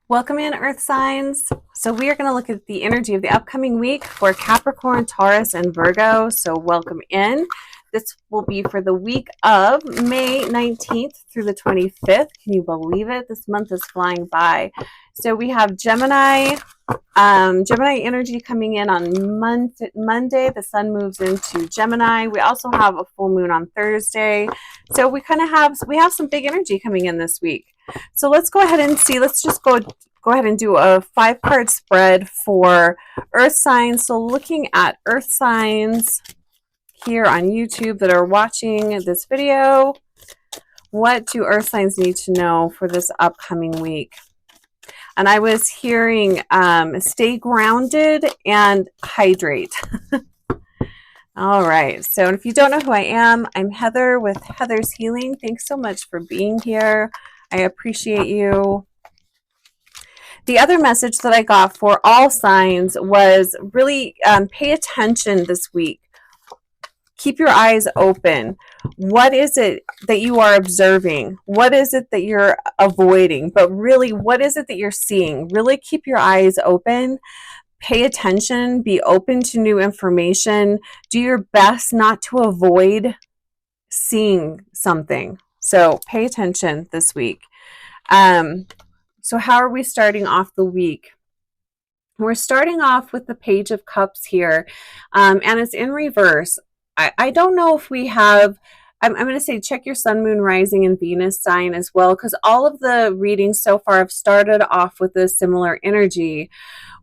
Welcome in, Earth signs. So we are going to look at the energy of the upcoming week for Capricorn, Taurus, and Virgo. So welcome in. This will be for the week of May 19th through the 25th. Can you believe it? This month is flying by. So we have Gemini energy coming in on Monday. The sun moves into Gemini. We also have a full moon on Thursday. So we have some big energy coming in this week. So let's go ahead and see. Let's just go ahead and do a 5-card spread for Earth signs. So looking at Earth signs here on YouTube that are watching this video, what do Earth signs need to know for this upcoming week? And I was hearing stay grounded and hydrate. All right. So if you don't know who I am, I'm Heather with Heather's Healing. Thanks so much for being here. I appreciate you. The other message that I got for all signs was really pay attention this week. Keep your eyes open. What is it that you are observing? What is it that you're avoiding? But really, what is it that you're seeing? Really keep your eyes open. Pay attention. Be open to new information. Do your best not to avoid seeing something. So pay attention this week. So how are we starting off the week? We're starting off with the Page of Cups here, and it's in reverse. I don't know if we have, I'm going to say check your Sun, Moon, Rising, and Venus sign as well, because all of the readings so far have started off with a similar energy,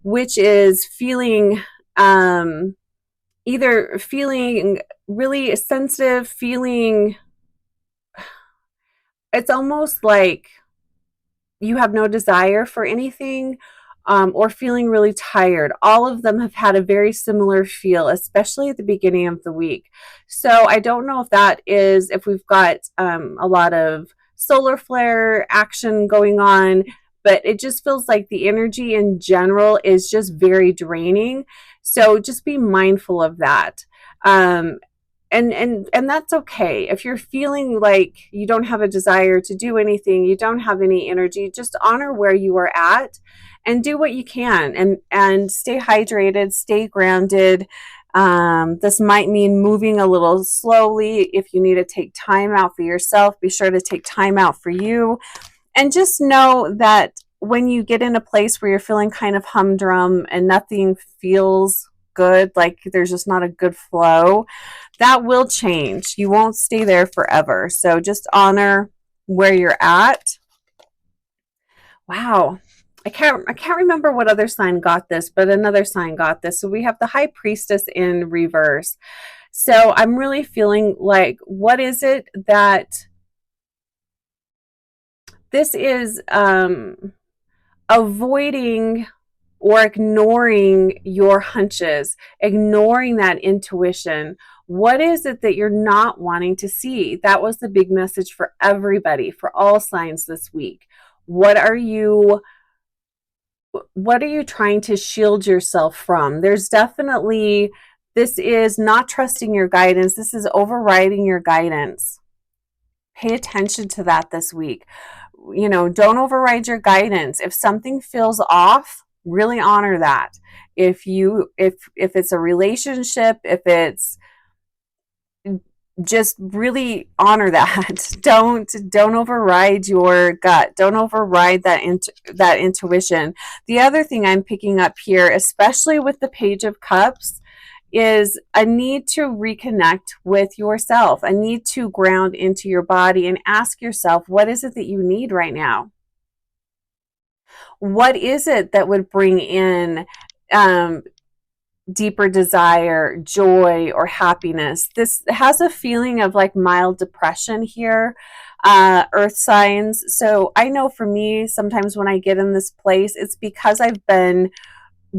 which is feeling either feeling really sensitive, feeling, it's almost like you have no desire for anything, or feeling really tired. All of them have had a very similar feel, especially at the beginning of the week. So I don't know if that is, if we've got a lot of solar flare action going on, but it just feels like the energy in general is just very draining. So just be mindful of that. And that's okay. If you're feeling like you don't have a desire to do anything, you don't have any energy, just honor where you are at and do what you can, and stay hydrated, stay grounded. This might mean moving a little slowly. If you need to take time out for yourself, be sure to take time out for you. And just know that when you get in a place where you're feeling kind of humdrum and nothing feels good, like there's just not a good flow, that will change. You won't stay there forever. So just honor where you're at. Wow. I can't remember what other sign got this, but another sign got this. So we have the High Priestess in reverse. So I'm really feeling like, what is it that this is avoiding or ignoring your hunches, ignoring that intuition. What is it that you're not wanting to see? That was the big message for everybody, for all signs this week. What are you trying to shield yourself from? There's definitely, this is not trusting your guidance. This is overriding your guidance. Pay attention to that this week. You know, don't override your guidance. If something feels off, really honor that. If it's a relationship, if it's, just really honor that. Don't override your gut. Don't override that intuition. The other thing I'm picking up here, especially with the Page of Cups, is a need to reconnect with yourself, a need to ground into your body and ask yourself, what is it that you need right now? What is it that would bring in deeper desire, joy, or happiness? This has a feeling of like mild depression here, Earth signs. So I know for me, sometimes when I get in this place, it's because I've been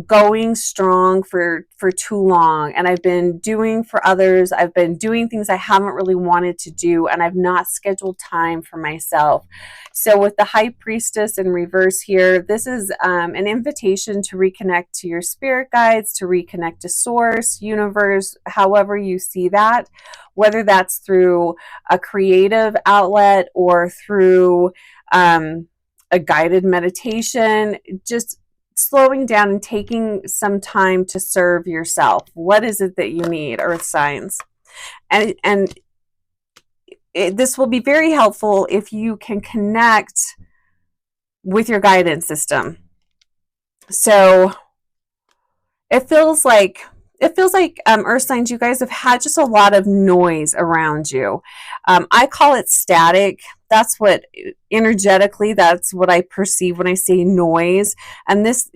going strong for too long, and I've been doing for others. I've been doing things I haven't really wanted to do, and I've not scheduled time for myself. So with the High Priestess in reverse here, this is an invitation to reconnect to your spirit guides, to reconnect to source, universe, however you see that, whether that's through a creative outlet or through a guided meditation, just slowing down and taking some time to serve yourself. What is it that you need, earth signs? And this will be very helpful if you can connect with your guidance system. So it feels like earth signs, you guys have had just a lot of noise around you. I call it static. That's what energetically, that's what I perceive when I say noise. And this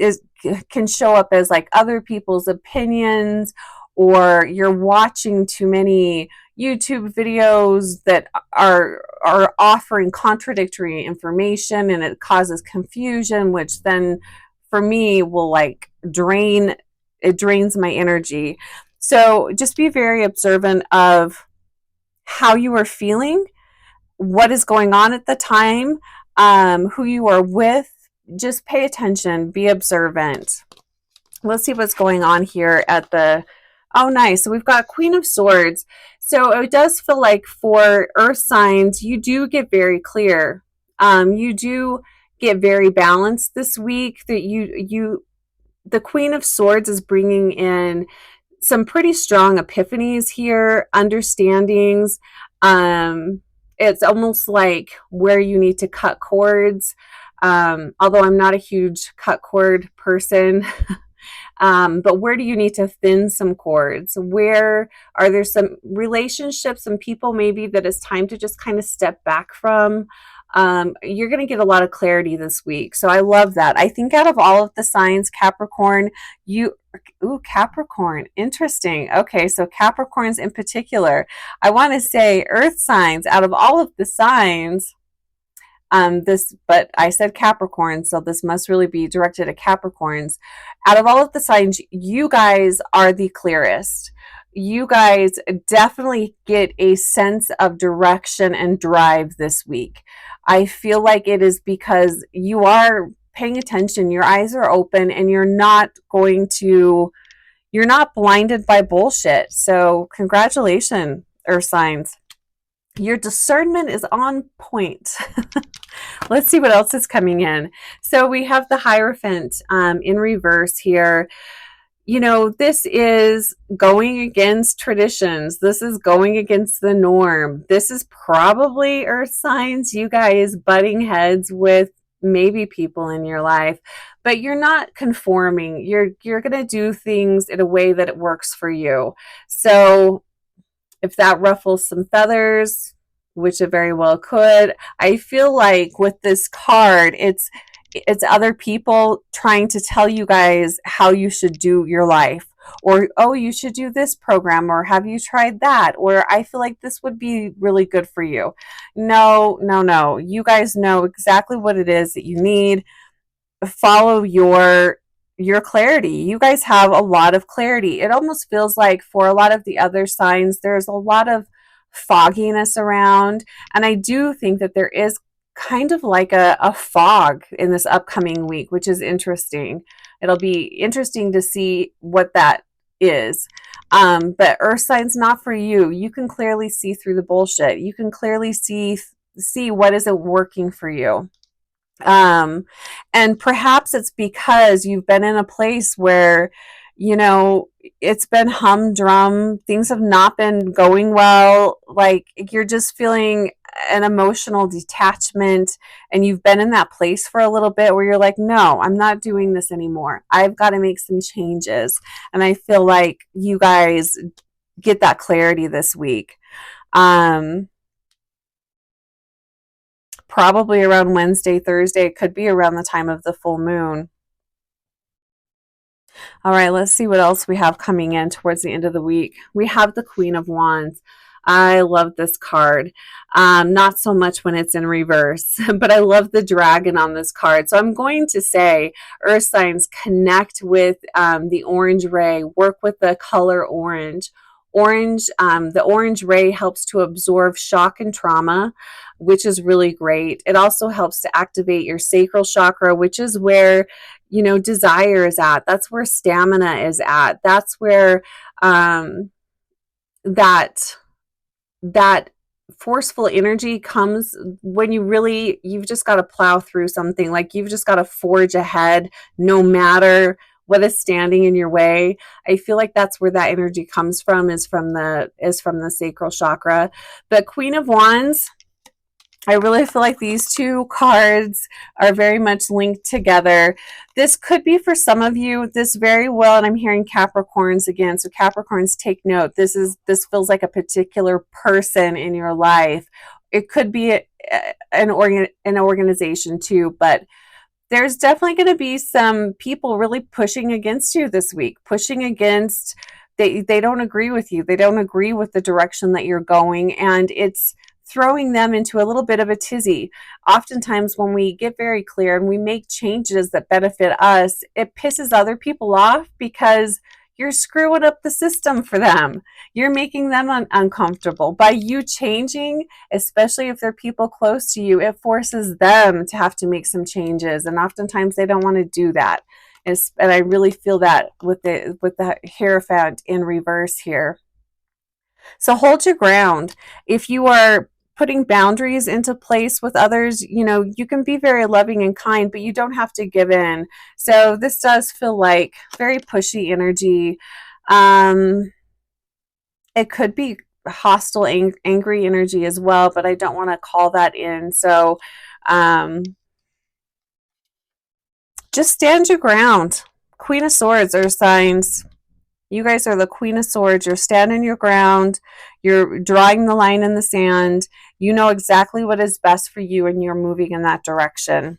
can show up as like other people's opinions, or you're watching too many YouTube videos that are offering contradictory information, and it causes confusion, which then for me will like drains my energy. So just be very observant of how you are feeling, what is going on at the time, who you are with. Just pay attention, be observant. Let's see what's going on here at the, oh nice, so we've got Queen of Swords. So it does feel like for earth signs, you do get very clear. You do get very balanced this week. That the Queen of Swords is bringing in some pretty strong epiphanies here, understandings. It's almost like where you need to cut cords. Although I'm not a huge cut cord person, but where do you need to thin some cords? Where are there some relationships and people maybe that it's time to just kind of step back from? You're going to get a lot of clarity this week. So I love that. I think out of all of the signs, Capricorn, Capricorn, interesting. Okay, so Capricorns in particular, I want to say earth signs out of all of the signs, but I said Capricorn, so this must really be directed at Capricorns. Out of all of the signs, you guys are the clearest. You guys definitely get a sense of direction and drive this week. I feel like it is because you are paying attention, your eyes are open, and you're not blinded by bullshit. So congratulations, earth signs. Your discernment is on point. Let's see what else is coming in. So we have the Hierophant in reverse here. You know, this is going against traditions. This is going against the norm. This is probably earth signs, you guys butting heads with maybe people in your life, but you're not conforming. You're going to do things in a way that it works for you. So if that ruffles some feathers, which it very well could, I feel like with this card, it's other people trying to tell you guys how you should do your life, or, oh, you should do this program, or have you tried that, or I feel like this would be really good for you. No. You guys know exactly what it is that you need. Follow your clarity. You guys have a lot of clarity. It almost feels like for a lot of the other signs, there's a lot of fogginess around. And I do think that there is kind of like a fog in this upcoming week, which is interesting. It'll be interesting to see what that is. But earth signs, not for you. You can clearly see through the bullshit. You can clearly see what isn't working for you. And perhaps it's because you've been in a place where, you know, it's been humdrum. Things have not been going well. Like you're just feeling an emotional detachment, and you've been in that place for a little bit where you're like, no, I'm not doing this anymore. I've got to make some changes. And I feel like you guys get that clarity this week. Probably around Wednesday, Thursday. It could be around the time of the full moon. All right, let's see what else we have coming in towards the end of the week. We have the Queen of Wands. I love this card. Not so much when it's in reverse, but I love the dragon on this card. So I'm going to say, earth signs, connect with the orange ray. Work with the color orange. The orange ray helps to absorb shock and trauma, which is really great. It also helps to activate your sacral chakra, which is where, you know, desire is at. That's where stamina is at. That's where that forceful energy comes when you've just got to plow through something. Like you've just got to forge ahead no matter what is standing in your way. I feel like that's where that energy comes from, is from the sacral chakra. But Queen of Wands, I really feel like these two cards are very much linked together. This could be for some of you, this very well, and I'm hearing Capricorns again. So Capricorns, take note. This feels like a particular person in your life. It could be an organization too, but there's definitely going to be some people really pushing against you this week, pushing against, they don't agree with you. They don't agree with the direction that you're going, and it's throwing them into a little bit of a tizzy. Oftentimes when we get very clear and we make changes that benefit us, it pisses other people off because you're screwing up the system for them. You're making them uncomfortable. By you changing, especially if they're people close to you, it forces them to have to make some changes. And oftentimes they don't want to do that. And I really feel that with the Hierophant in reverse here. So hold your ground. If you are putting boundaries into place with others, you can be very loving and kind, but you don't have to give in. So this does feel like very pushy energy. It could be hostile, angry energy as well, but I don't want to call that in. So just stand your ground. Queen of Swords are signs. You guys are the Queen of Swords. You're standing your ground. You're drawing the line in the sand. You know exactly what is best for you, and you're moving in that direction.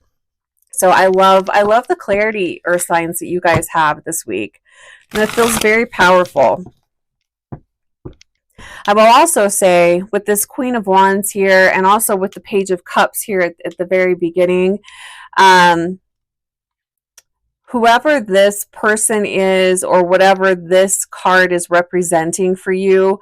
So I love the clarity, earth signs, that you guys have this week. And it feels very powerful. I will also say, with this Queen of Wands here, and also with the Page of Cups here at the very beginning, whoever this person is, or whatever this card is representing for you,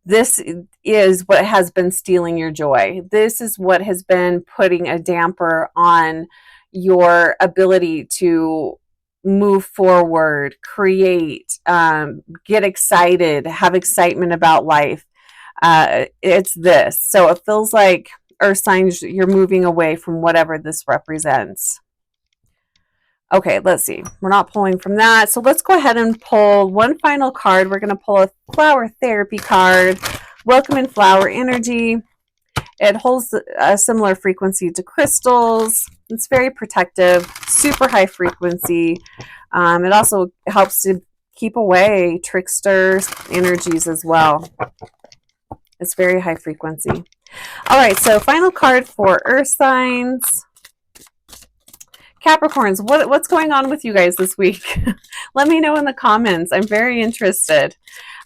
this is what has been stealing your joy. This is what has been putting a damper on your ability to move forward, create, get excited, have excitement about life. It's this. So it feels like, earth signs, you're moving away from whatever this represents. Okay, let's see. We're not pulling from that. So let's go ahead and pull one final card. We're going to pull a flower therapy card. Welcome in flower energy. It holds a similar frequency to crystals. It's very protective, super high frequency. It also helps to keep away trickster energies as well. It's very high frequency. All right, so final card for earth signs. Capricorns, what's going on with you guys this week? Let me know in the comments. I'm very interested.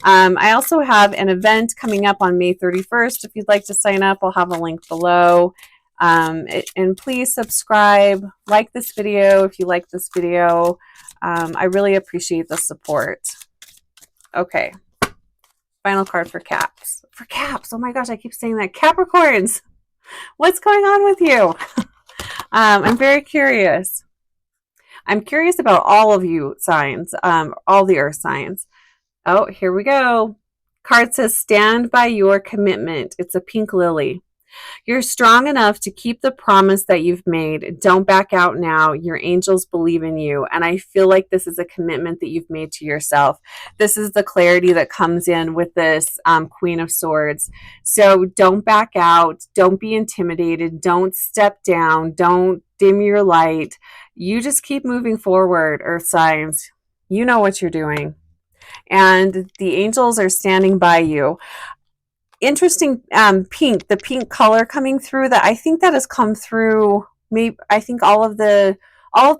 I also have an event coming up on May 31st. If you'd like to sign up, I'll have a link below. And please subscribe, like this video if you like this video. I really appreciate the support. Okay. Final card for Caps. For Caps. Oh my gosh, I keep saying that. Capricorns, what's going on with you? I'm very curious. I'm curious about all of you signs, all the earth signs. Oh, here we go. Card says, stand by your commitment. It's a pink lily. You're strong enough to keep the promise that you've made. Don't back out now. Your angels believe in you. And I feel like this is a commitment that you've made to yourself. This is the clarity that comes in with this Queen of Swords. So don't back out. Don't be intimidated. Don't step down. Don't dim your light. You just keep moving forward, earth signs. You know what you're doing. And the angels are standing by you. Interesting, pink, the pink color coming through, that I think that has come through, maybe, I think all of the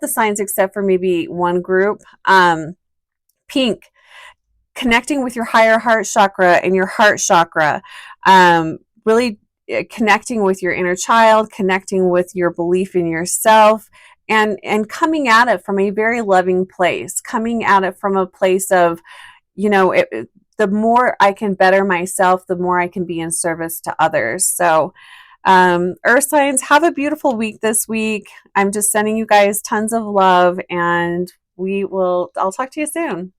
signs except for maybe one group. Pink, connecting with your higher heart chakra and your heart chakra, really connecting with your inner child, connecting with your belief in yourself, and coming at it from a very loving place, coming at it from a place of, the more I can better myself, the more I can be in service to others. So, earth signs, have a beautiful week this week. I'm just sending you guys tons of love, and I'll talk to you soon.